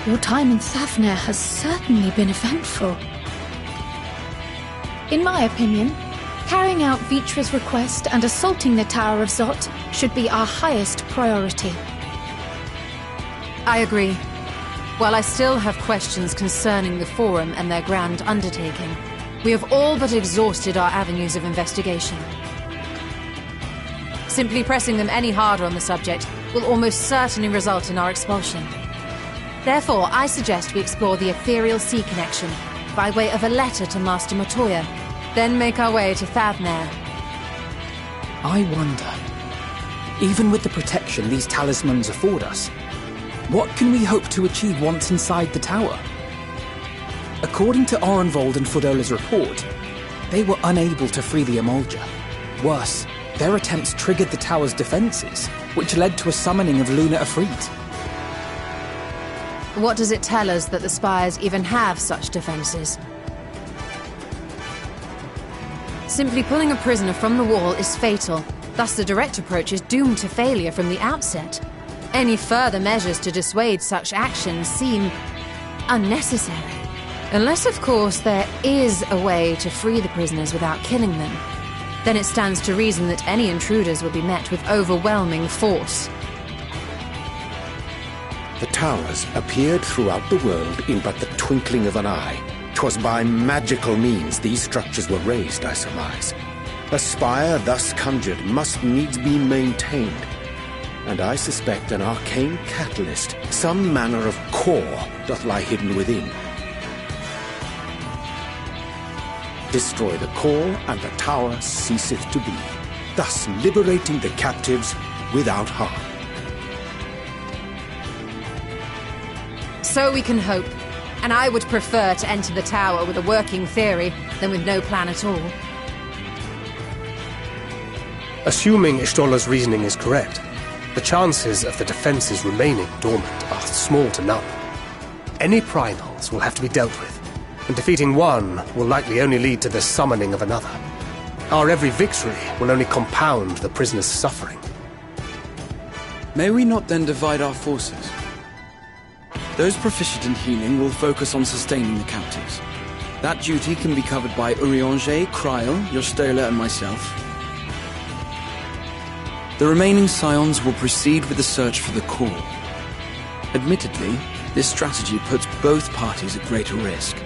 Your time in Thavner has certainly been eventful. In my opinion, carrying out Vitra's request and assaulting the Tower of Zot should be our highest priority. I agree. While I still have questions concerning the Forum and their grand undertaking, we have all but exhausted our avenues of investigation. Simply pressing them any harder on the subject will almost certainly result in our expulsion. Therefore, I suggest we explore the ethereal sea connection by way of a letter to Master Matoya, then make our way to Thavner. I wonder, even with the protection these talismans afford us, what can we hope to achieve once inside the tower? According to Orenvold and Fodola's report, they were unable to free the Emolja. Worse, their attempts triggered the tower's defenses, which led to a summoning of Luna Afrit. What does it tell us that the Spires even have such defenses? Simply pulling a prisoner from the wall is fatal, thus the direct approach is doomed to failure from the outset. Any further measures to dissuade such actions seem unnecessary. Unless, of course, there is a way to free the prisoners without killing them. Then it stands to reason that any intruders will be met with overwhelming force. The towers appeared throughout the world in but the twinkling of an eye. 'Twas by magical means these structures were raised, I surmise. A spire thus conjured must needs be maintained, and I suspect an arcane catalyst, some manner of core, doth lie hidden within. Destroy the core, and the tower ceaseth to be, thus liberating the captives without harm. So we can hope, and I would prefer to enter the tower with a working theory than with no plan at all. Assuming Ishtola's reasoning is correct, the chances of the defenses remaining dormant are small to none. Any primals will have to be dealt with, and defeating one will likely only lead to the summoning of another. Our every victory will only compound the prisoner's suffering. May we not then divide our forces? Those proficient in healing will focus on sustaining the captives. That duty can be covered by Urianger, Kryl, Yostola, and myself. The remaining Scions will proceed with the search for the core. Admittedly, this strategy puts both parties at greater risk,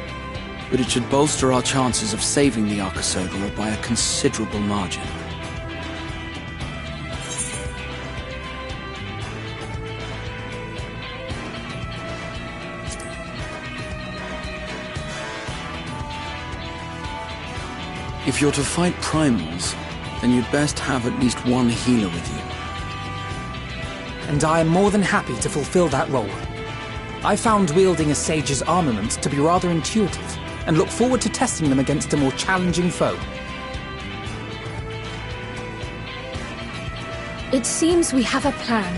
but it should bolster our chances of saving the Arcosodra by a considerable margin. If you're to fight primals, then you'd best have at least one healer with you. And I am more than happy to fulfill that role. I found wielding a sage's armament to be rather intuitive, and look forward to testing them against a more challenging foe. It seems we have a plan.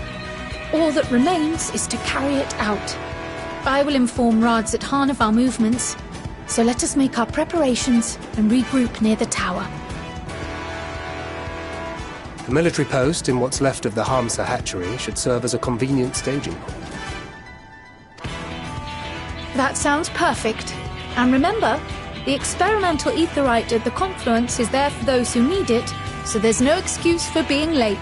All that remains is to carry it out. I will inform Rads at Han of our movements, so let us make our preparations and regroup near the tower. The military post in what's left of the Hamsa hatchery should serve as a convenient staging point. That sounds perfect. And remember, the experimental aetheryte at the confluence is there for those who need it, so there's no excuse for being late.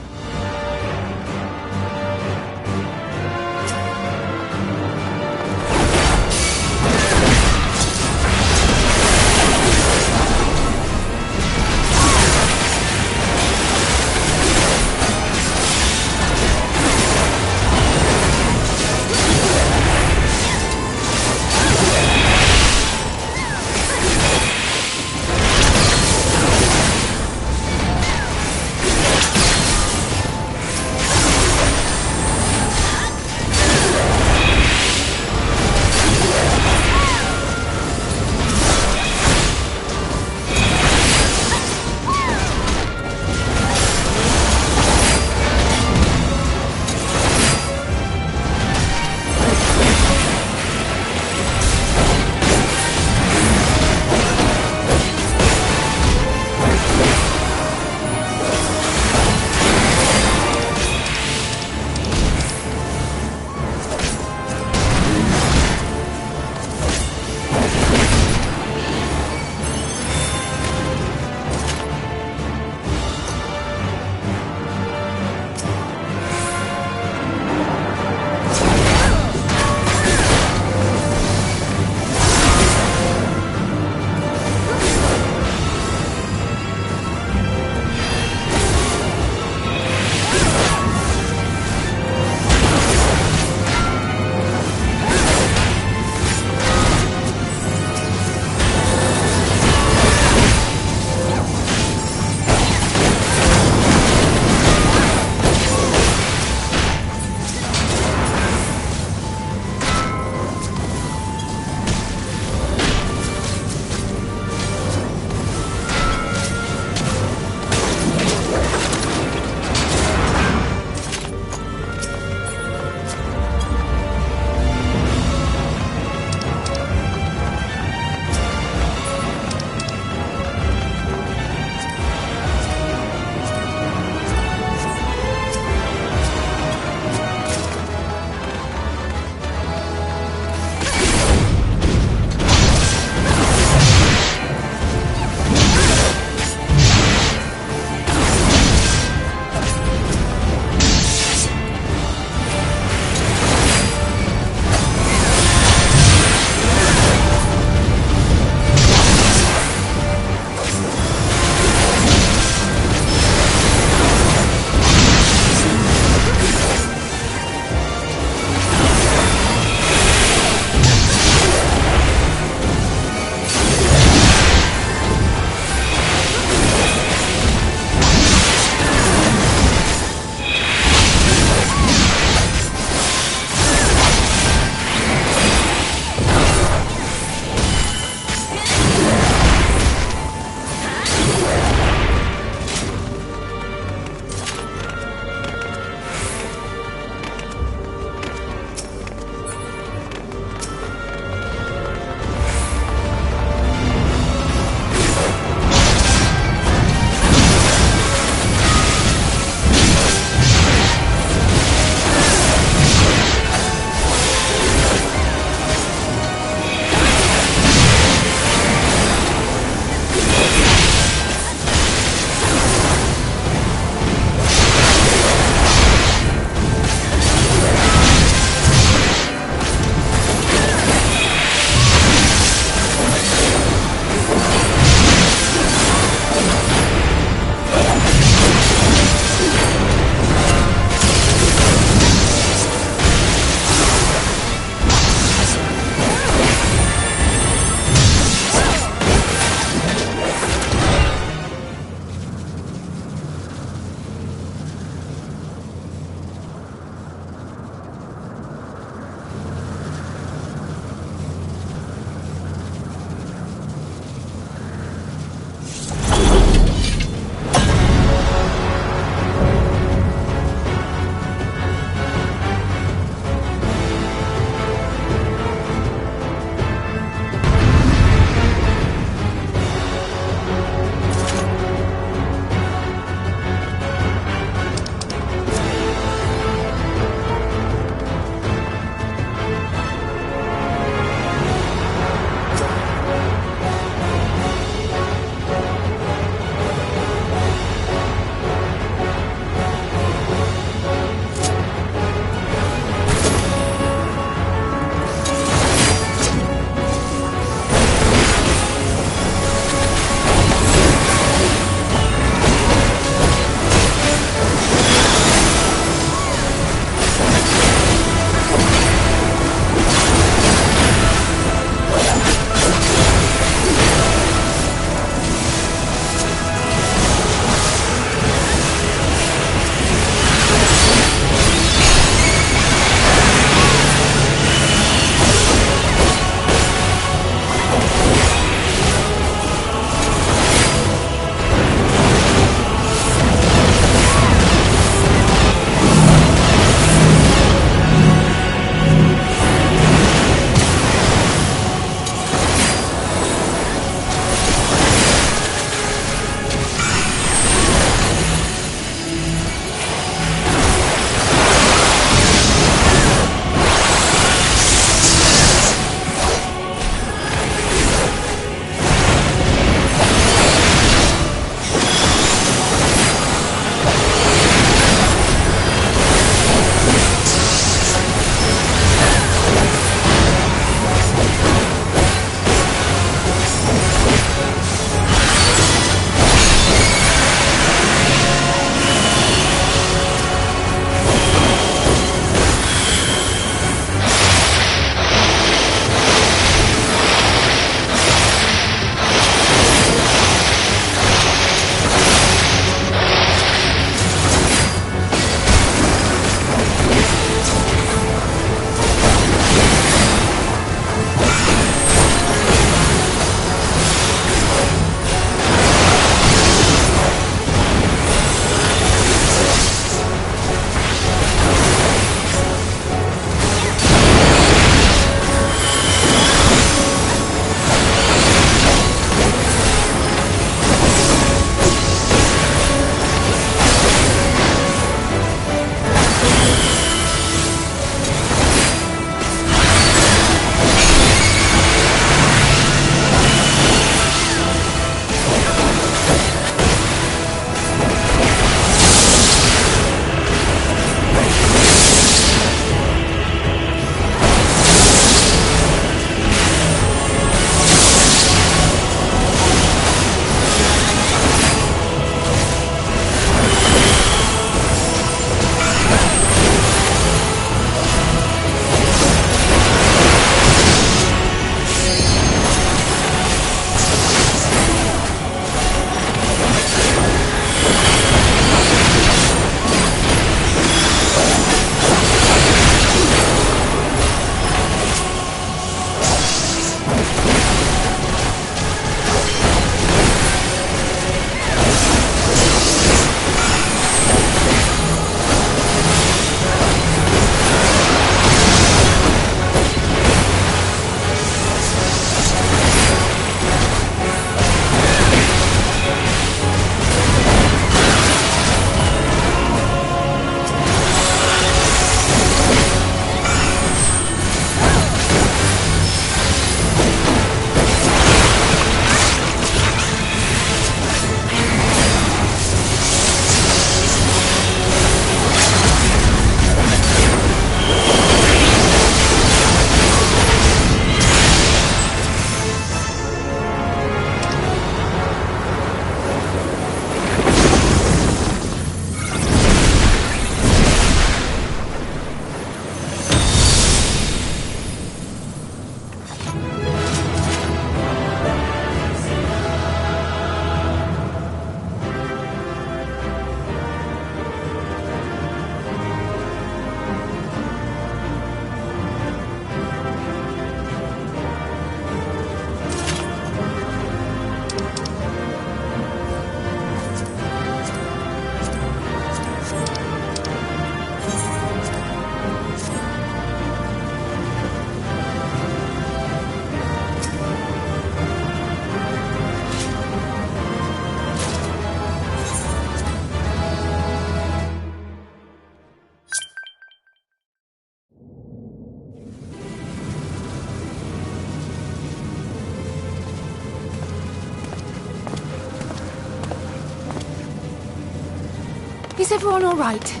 Is everyone all right?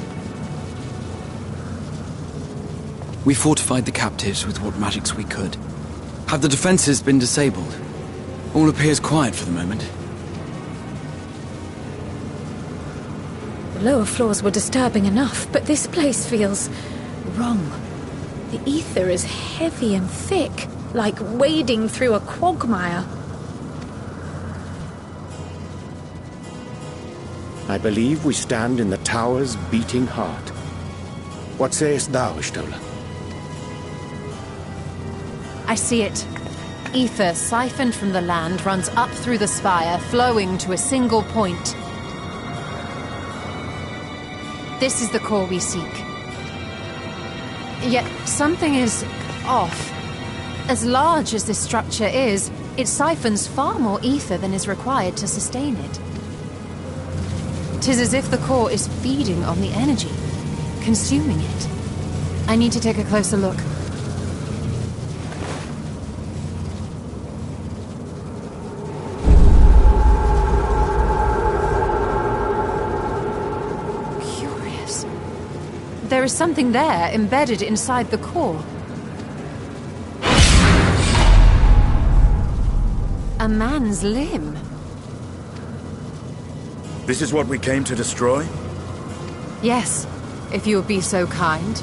We fortified the captives with what magics we could. Have the defenses been disabled? All appears quiet for the moment. The lower floors were disturbing enough, but this place feels wrong. The ether is heavy and thick, like wading through a quagmire. I believe we stand in the tower's beating heart. What sayest thou, Y'shtola? I see it. Ether siphoned from the land runs up through the spire, flowing to a single point. This is the core we seek. Yet something is off. As large as this structure is, it siphons far more ether than is required to sustain it. 'Tis as if the core is feeding on the energy, consuming it. I need to take a closer look. Curious. There is something there embedded inside the core. A man's limb. This is what we came to destroy? Yes, if you would be so kind.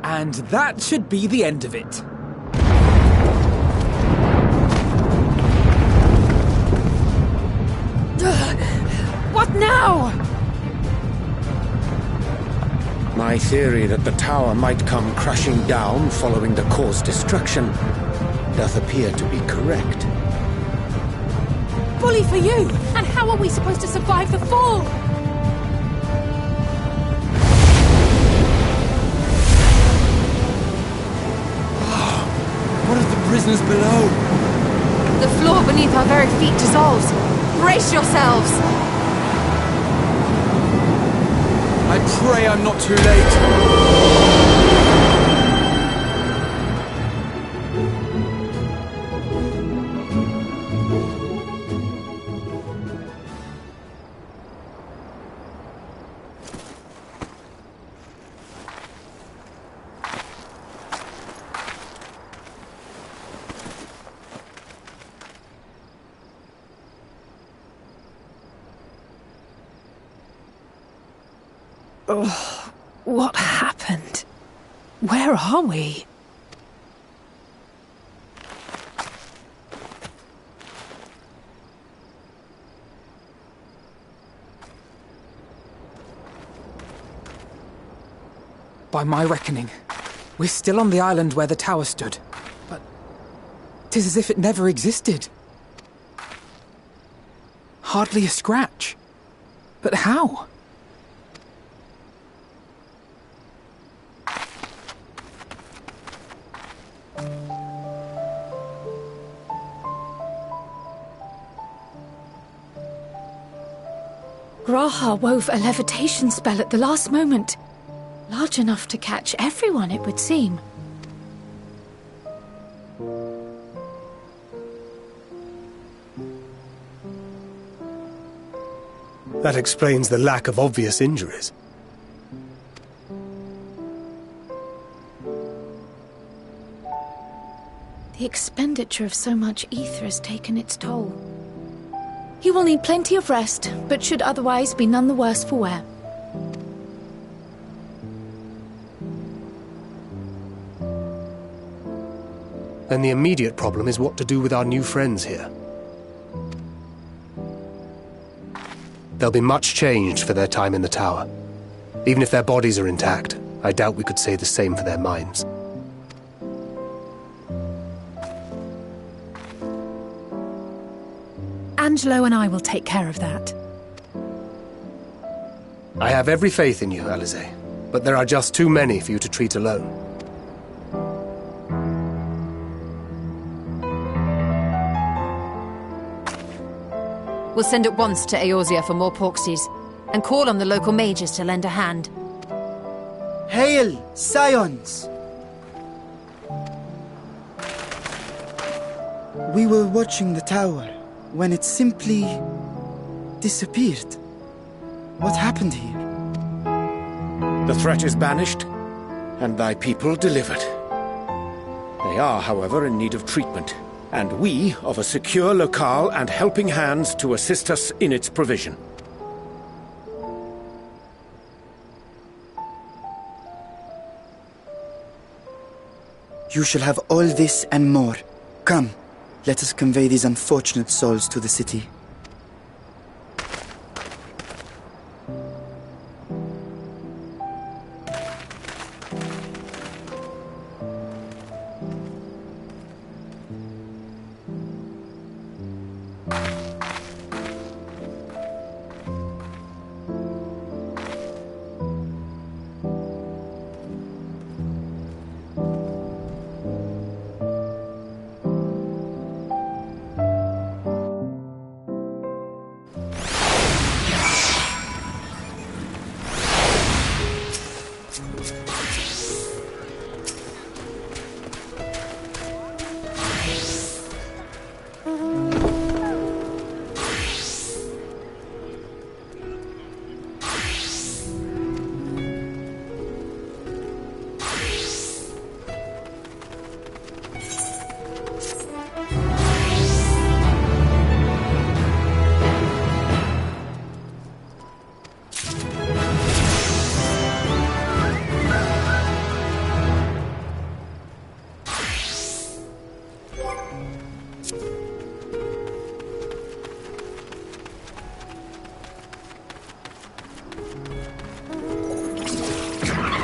And that should be the end of it. What now? My theory that the tower might come crashing down following the core's destruction doth appear to be correct. Bully for you! And how are we supposed to survive the fall? What of the prisoners below? The floor beneath our very feet dissolves. Brace yourselves! I pray I'm not too late. Oh, what happened? Where are we? By my reckoning, we're still on the island where the tower stood. But 'tis as if it never existed. Hardly a scratch. But how? Graha wove a levitation spell at the last moment. Large enough to catch everyone, it would seem. That explains the lack of obvious injuries. The expenditure of so much ether has taken its toll. He will need plenty of rest, but should otherwise be none the worse for wear. Then the immediate problem is what to do with our new friends here. They'll be much changed for their time in the tower. Even if their bodies are intact, I doubt we could say the same for their minds. Angelo and I will take care of that. I have every faith in you, Alize. but there are just too many for you to treat alone. We'll send at once to Eorzea for more Porksies, and call on the local mages to lend a hand. Hail, Scions! We were watching the tower when it simply disappeared. What happened here? The threat is banished, and thy people delivered. They are, however, in need of treatment, and we of a secure locale and helping hands to assist us in its provision. You shall have all this and more. Come, let us convey these unfortunate souls to the city.